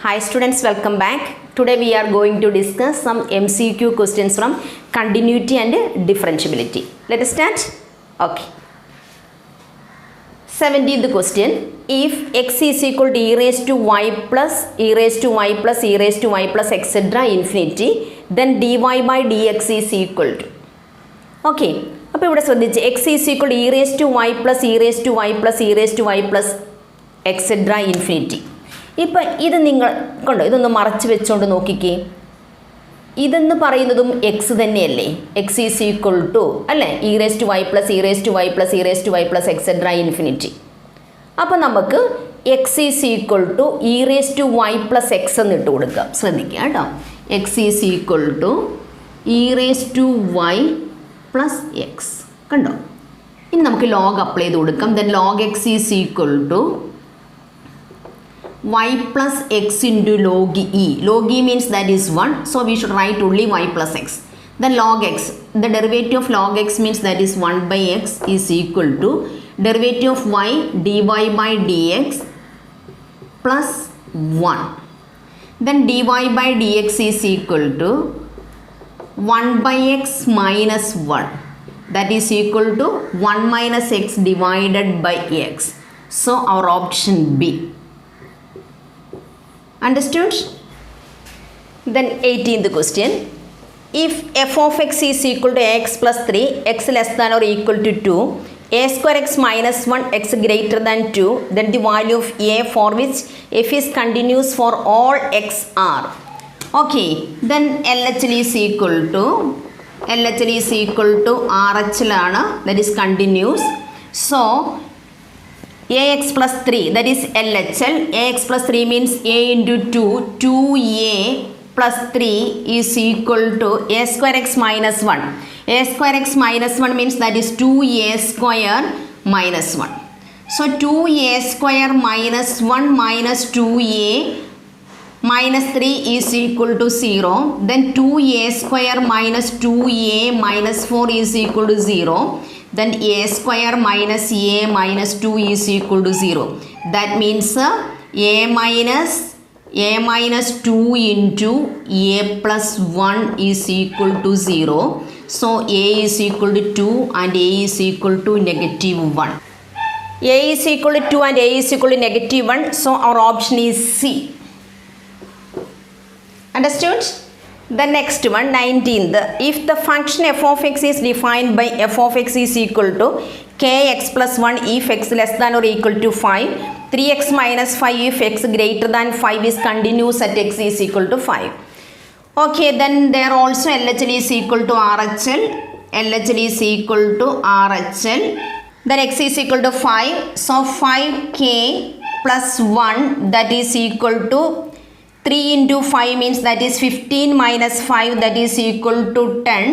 Hi students, welcome back. Today we are going to discuss some MCQ questions from continuity and differentiability. Let us start. Okay. 17th question. If x is equal to e raised to y plus e raised to y plus e raised to y plus etc. infinity, then dy by dx is equal to. Okay. അപ്പോൾ ഇവിടെ ശ്രദ്ധിച്ച് x is equal to e raised to y plus e raised to y plus e raised to y plus etc. infinity. ഇപ്പം ഇത് നിങ്ങൾ കണ്ടോ, ഇതൊന്ന് മറച്ച് വെച്ചുകൊണ്ട് നോക്കിക്കേ. ഇതെന്ന് പറയുന്നതും എക്സ് തന്നെയല്ലേ? എക്സ് ഈസ് ഈക്വൽ ടു അല്ലേ e raise to y plus e raise to y plus e raise to y plus etcetera infinity. അപ്പം നമുക്ക് x is equal to e raise to y plus x എന്ന് ഇട്ട് കൊടുക്കാം. ശ്രദ്ധിക്കുക കേട്ടോ. X is equal to e raise to y plus x. കണ്ടോ? ഇനി നമുക്ക് ലോഗ് അപ്ലൈ ചെയ്ത് കൊടുക്കാം. Then log x is equal to y plus x into log e. Log e means that is 1. So we should write only y plus x. Then log x. The derivative of log x means that is 1 by x is equal to derivative of y dy by dx plus 1. Then dy by dx is equal to 1 by x minus 1. That is equal to 1 minus x divided by x. So our option B. Understood? Then 18th question. If f of x is equal to x plus 3, x less than or equal to 2, a square x minus 1, x greater than 2, then the value of a for which f is continuous for all x are. Okay, then LHL is equal to RHL ആണ്, that is continuous. So ax plus 3, that is LHL. Ax plus 3 means a into 2, 2a plus 3 is equal to a square x minus 1. A square x minus 1 means that is 2a square minus 1. So 2a square minus 1 minus 2a minus 3 is equal to 0. Then 2a square minus 2a minus 4 is equal to 0. Then a square minus a minus 2 is equal to 0. That means a minus 2 into a plus 1 is equal to 0. So a is equal to 2 and a is equal to negative 1. A is equal to 2 and a is equal to negative 1. So our option is C. Understood? The next one, 19th. If the function f of x is defined by f of x is equal to kx plus 1 if x less than or equal to 5, 3x minus 5 if x greater than 5 is continuous at x is equal to 5. Okay, then there also LHL is equal to RHL. LHL is equal to RHL. Then x is equal to 5. So 5k plus 1, that is equal to 3 into 5 means that is 15 minus 5, that is equal to 10.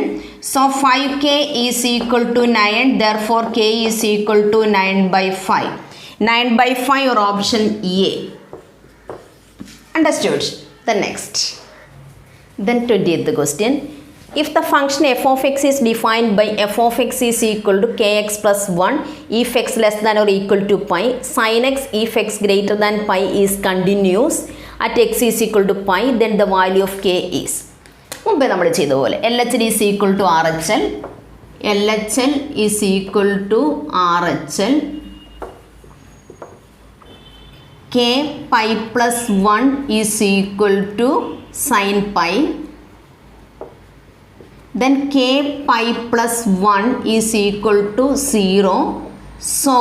So 5k is equal to 9. Therefore k is equal to 9 by 5. 9 by 5 or option A. Understood? The next. Then 20th question. If the function f of x is defined by f of x is equal to kx plus 1 if x less than or equal to pi, sin x if x greater than pi is continuous at x is equal to pi, then the value of k is. മുമ്പേ നമ്മൾ ചെയ്ത പോലെ LHL is equal to RHL. LHL is equal to RHL. K pi plus 1 is equal to sin pi. Then k pi plus 1 is equal to 0. So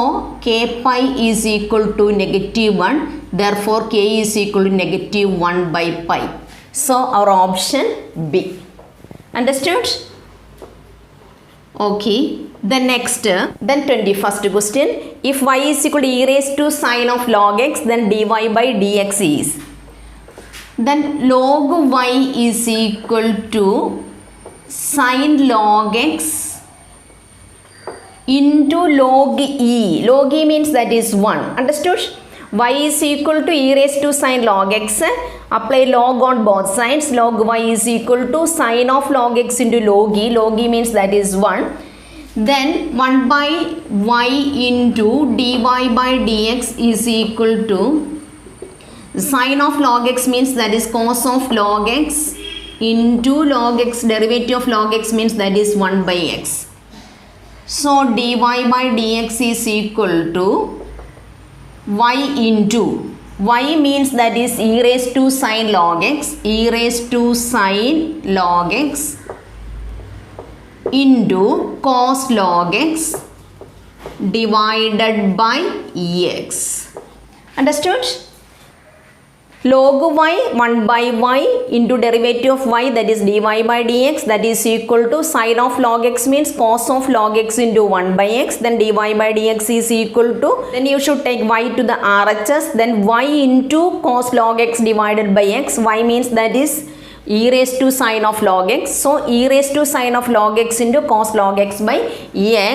k pi is equal to negative 1. Therefore k is equal to negative 1 by pi. So our option B. Understood? Okay. The next, then 21st question. If y is equal to e raised to sine of log x, then dy by dx is. Then log y is equal to sine log x into log e. Log e means that is 1. Understood? Y is equal to e raised to sine log x. Apply log on both sides. Log y is equal to sine of log x into log e. Log e means that is 1. Then 1 by y into dy by dx is equal to Sine of log x means that is cos of log x into log x. Derivative of log x means that is 1 by x. So dy by dx is equal to y into, y means that is e raised to sine log x, e raised to sine log x into cos log x divided by x. Understood? Log y 1 by y into derivative of y, that is dy by dx, that is equal to sine of log x means cos of log x into 1 by x, then dy by dx is equal to, then you should take y to the RHS, then y into cos log x divided by x. Y means that is e raised to sine of log x, so e raised to sine of log x into cos log x by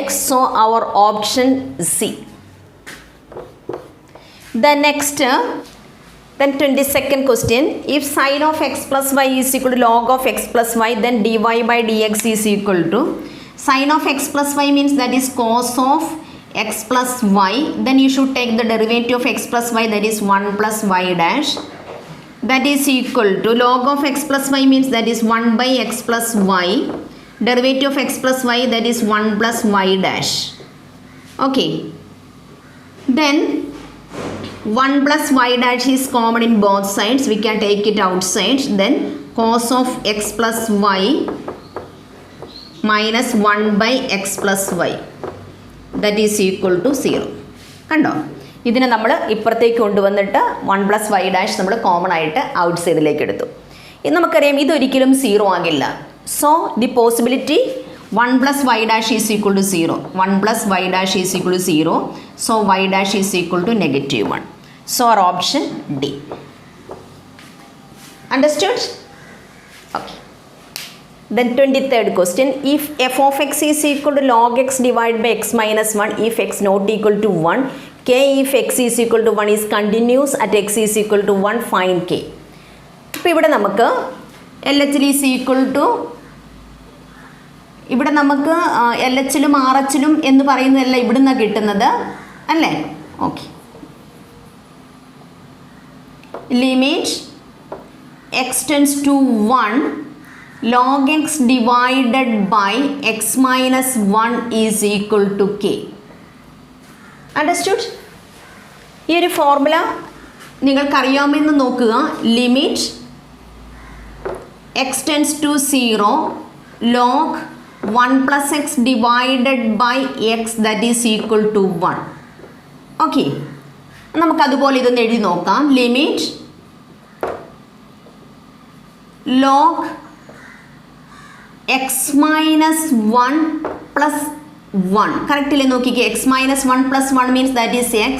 x. So our option C. The next, then 22nd question, if sine of x plus y is equal to log of x plus y, then dy by dx is equal to, sine of x plus y means that is cos of x plus y, then you should take the derivative of x plus y, that is 1 plus y dash, that is equal to log of x plus y means that is 1 by x plus y, derivative of x plus y, that is 1 plus y dash. Okay, then 1 plus y dash is common in both sides, we can take it outside, then cos of x plus y minus 1 by x plus y, that is equal to 0. കണ്ടോ, ഇതിനെ നമ്മൾ ഇപ്പുറത്തേക്ക് കൊണ്ടുവന്നിട്ട് 1 plus Y dash നമ്മൾ common ആയിട്ട് out സൈഡിലേക്ക് എടുത്തു. ഇത് നമുക്കറിയാം ഇതൊരിക്കലും 0 ആകില്ല. So the possibility 1 plus y dash is equal to 0. 1 plus y dash is equal to 0. So y dash is equal to -1. So our option D. Understood? Okay. Then 23rd question, if f of x is equal to log x divided by x minus 1, if x not equal to 1, k if x is equal to 1 is continuous at x is equal to 1, find k. ഇപ്പോൾ ഇവിടെ നമുക്ക് LHL is equal to, ഇവിടെ നമുക്ക് LHലും RHലും എന്ന് പറയുന്നതല്ല ഇവിടുന്ന് കിട്ടുന്നത് അല്ലേ? Okay, limit x tends to 1 log x divided by x minus 1 is equal to k. Understood? ഈ ഒരു ഫോർമുല നിങ്ങൾക്കറിയാമെന്ന് നോക്കുക. Limit x tends to 0 log 1 plus x divided by x, that is equal to 1. Okay, നമുക്കതുപോലെ ഇതൊന്ന് എഴുതി നോക്കാം. Limit log x minus 1 plus 1, കറക്റ്റില്ലേ നോക്കിക്കേ. x minus 1 plus 1 means that is x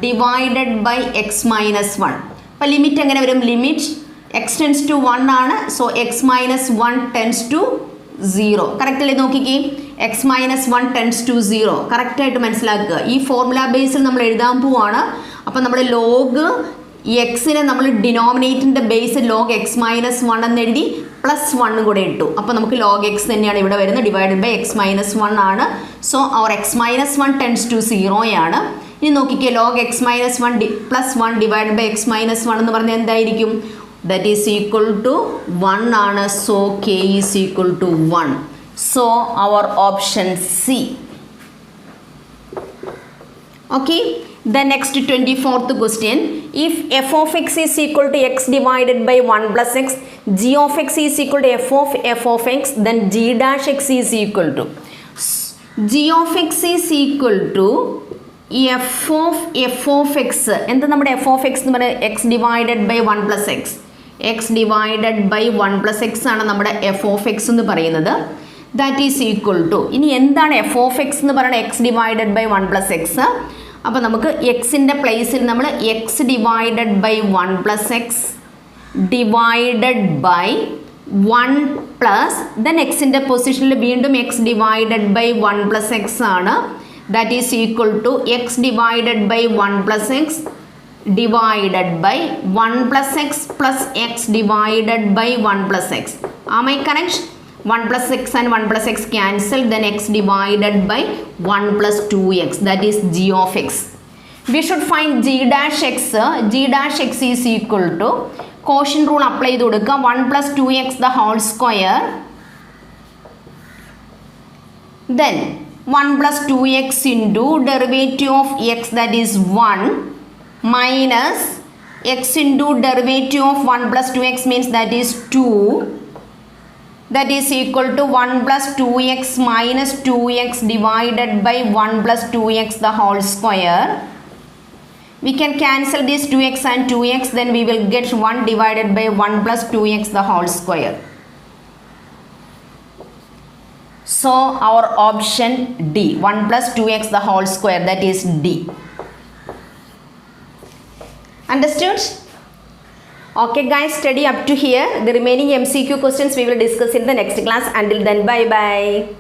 divided by x minus 1. അപ്പോൾ limit എങ്ങനെ വരും? Limit x tends to 1 ആണ്, so x minus 1 tends to 0. കറക്റ്റല്ലേ നോക്കിക്കേ. x minus 1 tends to 0 കറക്റ്റായിട്ട് മനസ്സിലാക്കുക. ഈ ഫോർമുല ബേസിൽ നമ്മൾ എഴുതാൻ പോവാണ്. അപ്പോൾ നമ്മൾ ലോഗ് എക്സിനെ നമ്മൾ ഡിനോമിനേറ്ററിൻ്റെ ബേസ് ലോഗ് എക്സ് മൈനസ് 1 എന്ന് എഴുതി പ്ലസ് 1 കൂടെ ഇട്ടു. അപ്പോൾ നമുക്ക് ലോഗ് എക്സ് തന്നെയാണ് ഇവിടെ വരുന്നത്, ഡിവൈഡഡ് ബൈ എക്സ് മൈനസ് 1 ആണ്. സോ അവർ എക്സ് മൈനസ് 1 ടെൻസ് ടു 0 ആണ്. ഇനി നോക്കിക്കേ, log x minus 1 plus 1 divide by x minus 1 എന്ന് പറഞ്ഞാൽ എന്തായിരിക്കും? ദറ്റ് ഈസ് ഈക്വൽ ടു 1 ആണ്. So k is equal to 1. So our option C. Okay, the next 24th question, if f of x is equal to x divided by 1 plus x, g of x is equal to f of x, then g dash x is equal to, g of x is equal to f of x. എന്താ നമ്മുടെ f of x എന്ന് പറയുന്നത്? x divided by 1 plus x, x divided by 1 plus x ആണ് നമ്മുടെ f of x എന്ന് പറയുന്നത്. That is equal to, ഇനി എന്താണ് f of x എന്ന് പറയുന്നത്? x divided by 1 plus x. അപ്പോൾ നമുക്ക് എക്സിൻ്റെ പ്ലേസിൽ നമ്മൾ x divided by 1 plus x divided by 1 plus then എക്സിൻ്റെ പൊസിഷനിൽ വീണ്ടും x divided by 1 plus x ആണ്. That is equal to x divided by 1 plus x divided by 1 plus x plus x divided by 1 plus x. Am I correct? 1 plus x and 1 plus x cancel, then x divided by 1 plus 2x, that is g of x. We should find g dash x. G dash x is equal to quotient rule apply ചെയ്ത് കൊടുക്കുക 1 plus 2x the whole square. Then 1 plus 2x into derivative of x, that is 1, minus x into derivative of 1 plus 2x means that is 2. That is equal to 1 plus 2x minus 2x divided by 1 plus 2x the whole square. We can cancel this 2x and 2x, then we will get 1 divided by 1 plus 2x the whole square. So our option D, 1 plus 2x the whole square, that is D. Understood? Okay guys, study up to here. The remaining MCQ questions we will discuss in the next class. Until then, bye bye.